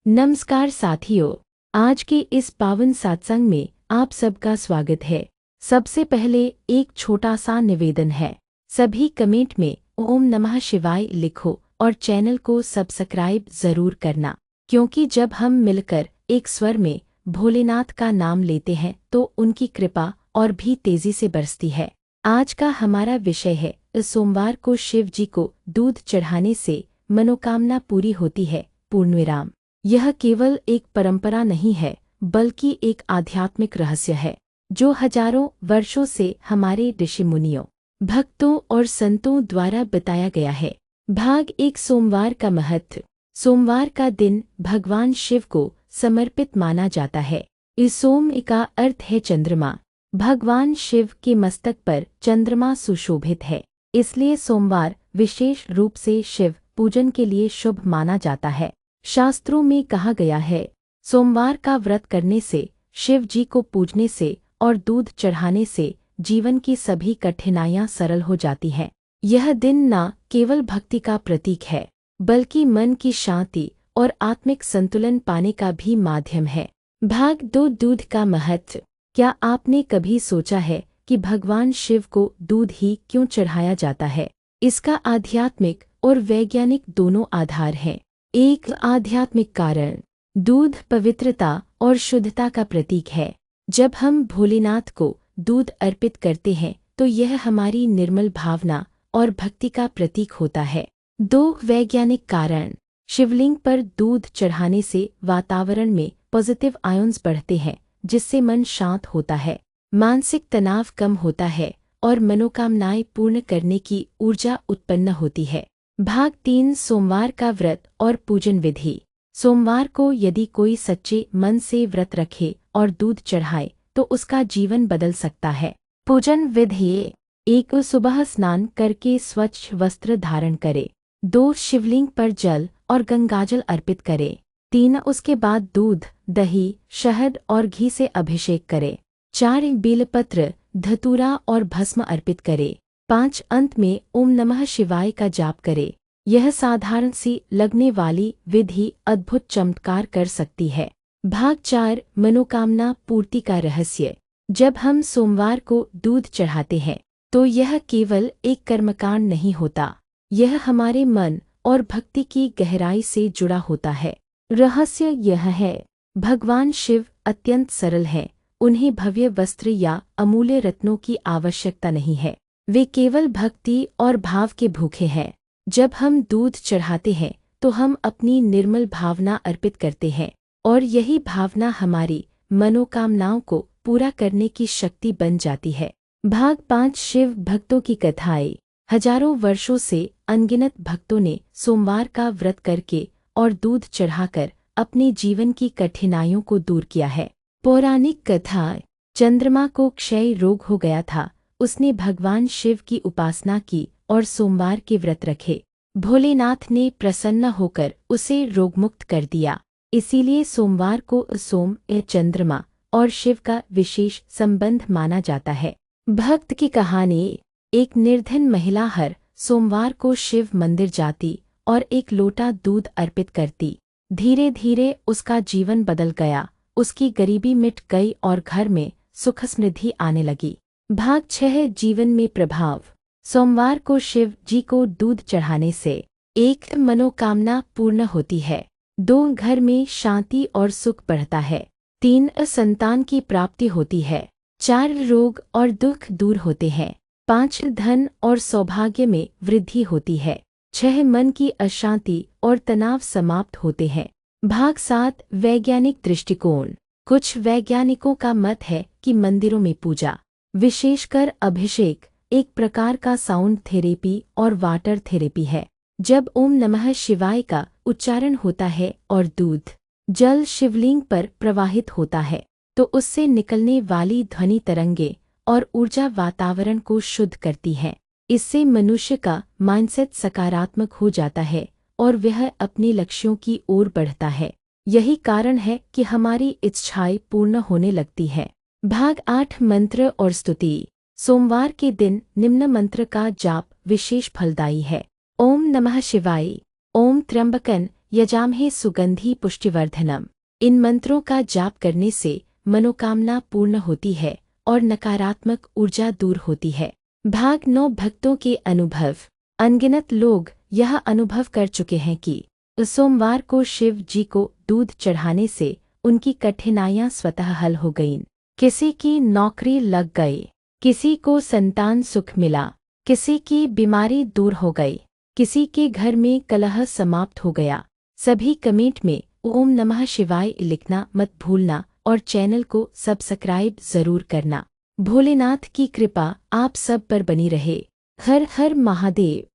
नमस्कार साथियों, आज के इस पावन सत्संग में आप सबका स्वागत है। सबसे पहले एक छोटा सा निवेदन है, सभी कमेंट में ओम नमः शिवाय लिखो और चैनल को सब्सक्राइब जरूर करना, क्योंकि जब हम मिलकर एक स्वर में भोलेनाथ का नाम लेते हैं तो उनकी कृपा और भी तेजी से बरसती है। आज का हमारा विषय है, इस सोमवार को शिव जी को दूध चढ़ाने से मनोकामना पूरी होती है। पूर्णविराम। यह केवल एक परंपरा नहीं है, बल्कि एक आध्यात्मिक रहस्य है जो हजारों वर्षों से हमारे ऋषि मुनियों, भक्तों और संतों द्वारा बताया गया है। भाग एक, सोमवार का महत्व। सोमवार का दिन भगवान शिव को समर्पित माना जाता है। इस सोम का अर्थ है चंद्रमा। भगवान शिव के मस्तक पर चंद्रमा सुशोभित है, इसलिए सोमवार विशेष रूप से शिव पूजन के लिए शुभ माना जाता है। शास्त्रों में कहा गया है, सोमवार का व्रत करने से, शिव जी को पूजने से और दूध चढ़ाने से जीवन की सभी कठिनाइयां सरल हो जाती हैं। यह दिन न केवल भक्ति का प्रतीक है, बल्कि मन की शांति और आत्मिक संतुलन पाने का भी माध्यम है। भाग दो, दूध का महत्व। क्या आपने कभी सोचा है कि भगवान शिव को दूध ही क्यों चढ़ाया जाता है? इसका आध्यात्मिक और वैज्ञानिक दोनों आधार हैं। एक, आध्यात्मिक कारण। दूध पवित्रता और शुद्धता का प्रतीक है। जब हम भोलेनाथ को दूध अर्पित करते हैं तो यह हमारी निर्मल भावना और भक्ति का प्रतीक होता है। दो, वैज्ञानिक कारण। शिवलिंग पर दूध चढ़ाने से वातावरण में पॉजिटिव आयन्स बढ़ते हैं, जिससे मन शांत होता है, मानसिक तनाव कम होता है और मनोकामनाएं पूर्ण करने की ऊर्जा उत्पन्न होती है। भाग तीन, सोमवार का व्रत और पूजन विधि। सोमवार को यदि कोई सच्चे मन से व्रत रखे और दूध चढ़ाए तो उसका जीवन बदल सकता है। पूजन विधि। एक, सुबह स्नान करके स्वच्छ वस्त्र धारण करे। दो, शिवलिंग पर जल और गंगाजल अर्पित करे। तीन, उसके बाद दूध, दही, शहद और घी से अभिषेक करे। चार, बेलपत्र, धतूरा और भस्म अर्पित करे। 5, अंत में ओम नमः शिवाय का जाप करे। यह साधारण सी लगने वाली विधि अद्भुत चमत्कार कर सकती है। भाग 4, मनोकामना पूर्ति का रहस्य। जब हम सोमवार को दूध चढ़ाते हैं तो यह केवल एक कर्मकांड नहीं होता, यह हमारे मन और भक्ति की गहराई से जुड़ा होता है। रहस्य यह है, भगवान शिव अत्यंत सरल हैं, उन्हें भव्य वस्त्र या अमूल्य रत्नों की आवश्यकता नहीं है, वे केवल भक्ति और भाव के भूखे हैं। जब हम दूध चढ़ाते हैं तो हम अपनी निर्मल भावना अर्पित करते हैं और यही भावना हमारी मनोकामनाओं को पूरा करने की शक्ति बन जाती है। भाग 5, शिव भक्तों की कथाएं। हजारों वर्षों से अनगिनत भक्तों ने सोमवार का व्रत करके और दूध चढ़ाकर अपने जीवन की कठिनाइयों को दूर किया है। पौराणिक कथा। चंद्रमा को क्षय रोग हो गया था, उसने भगवान शिव की उपासना की और सोमवार के व्रत रखे। भोलेनाथ ने प्रसन्न होकर उसे रोगमुक्त कर दिया। इसीलिए सोमवार को सोम चंद्रमा और शिव का विशेष संबंध माना जाता है। भक्त की कहानी। एक निर्धन महिला हर सोमवार को शिव मंदिर जाती और एक लोटा दूध अर्पित करती। धीरे धीरे उसका जीवन बदल गया, उसकी गरीबी मिट गई और घर में सुख समृद्धि आने लगी। भाग 6, जीवन में प्रभाव। सोमवार को शिव जी को दूध चढ़ाने से 1, मनोकामना पूर्ण होती है। 2, घर में शांति और सुख बढ़ता है। 3, संतान की प्राप्ति होती है। 4, रोग और दुख दूर होते हैं। 5, धन और सौभाग्य में वृद्धि होती है। 6, मन की अशांति और तनाव समाप्त होते हैं। भाग 7, वैज्ञानिक दृष्टिकोण। कुछ वैज्ञानिकों का मत है कि मंदिरों में पूजा, विशेषकर अभिषेक, एक प्रकार का साउंड थेरेपी और वाटर थेरेपी है। जब ओम नमः शिवाय का उच्चारण होता है और दूध, जल शिवलिंग पर प्रवाहित होता है तो उससे निकलने वाली ध्वनि तरंगे और ऊर्जा वातावरण को शुद्ध करती है। इससे मनुष्य का माइंडसेट सकारात्मक हो जाता है और वह अपने लक्ष्यों की ओर बढ़ता है। यही कारण है कि हमारी इच्छाएं पूर्ण होने लगती है। भाग 8, मंत्र और स्तुति। सोमवार के दिन निम्न मंत्र का जाप विशेष फलदायी है। ओम नमः शिवाय, ओम त्र्यंबकन यजामहे सुगंधि पुष्टिवर्धनम। इन मंत्रों का जाप करने से मनोकामना पूर्ण होती है और नकारात्मक ऊर्जा दूर होती है। भाग 9 भक्तों के अनुभव। अनगिनत लोग यह अनुभव कर चुके हैं कि सोमवार को शिव जी को दूध चढ़ाने से उनकी कठिनाइयां स्वतः हल हो गईं। किसी की नौकरी लग गई, किसी को संतान सुख मिला, किसी की बीमारी दूर हो गई, किसी के घर में कलह समाप्त हो गया। सभी कमेंट में ओम नमः शिवाय लिखना मत भूलना और चैनल को सब्सक्राइब जरूर करना। भोलेनाथ की कृपा आप सब पर बनी रहे। हर हर महादेव।